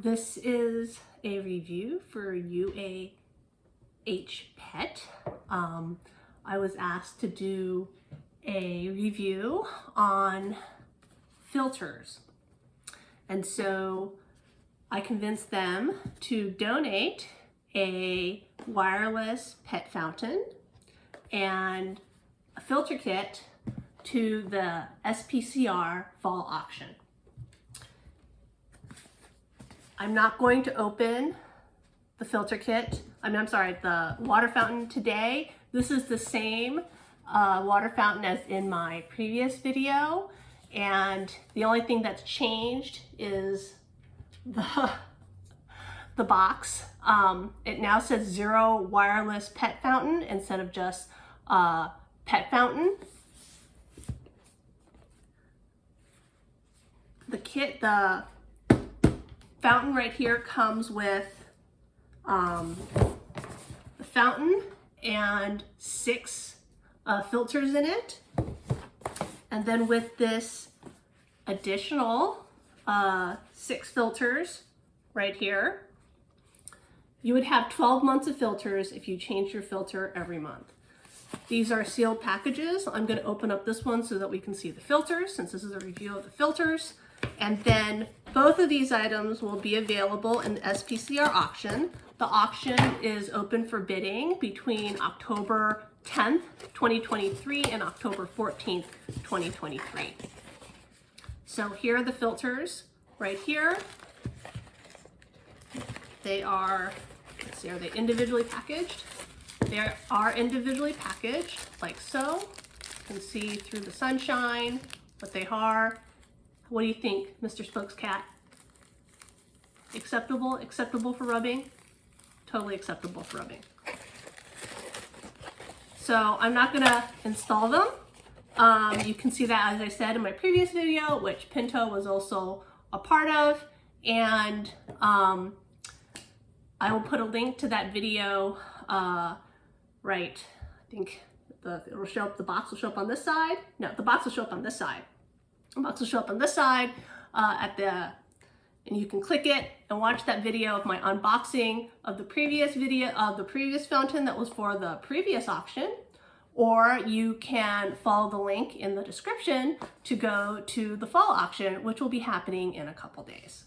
This is a review for UAH Pet. I was asked to do a review on filters. And so I convinced them to donate a wireless pet fountain and a filter kit to the SPCR fall auction. I'm not going to open the filter kit, the water fountain today. This is the same water fountain as in my previous video, and the only thing that's changed is the box. It now says Zero Wireless Pet Fountain instead of just Pet Fountain. The fountain right here comes with the fountain and 6 filters in it. And then with this additional 6 filters right here, you would have 12 months of filters if you change your filter every month. These are sealed packages. I'm going to open up this one so that we can see the filters, since this is a review of the filters. And then both of these items will be available in the SPCR auction. The auction is open for bidding between October 10th, 2023 and October 14th, 2023. So here are the filters right here. They are, let's see, are they individually packaged? They are individually packaged like so. You can see through the sunshine what they are. What do you think, Mr. Spokes Cat? Acceptable? Acceptable for rubbing? Totally acceptable for rubbing. So I'm not gonna install them. You can see that, as I said in my previous video, which Pinto was also a part of, and I will put a link to that video. Right, I think it'll show up. The box will show up on this side. No, the box will show up on this side. The box will show up on this side and you can click it and watch that video of my unboxing of the previous video of the previous fountain that was for the previous auction, or you can follow the link in the description to go to the fall auction, which will be happening in a couple days.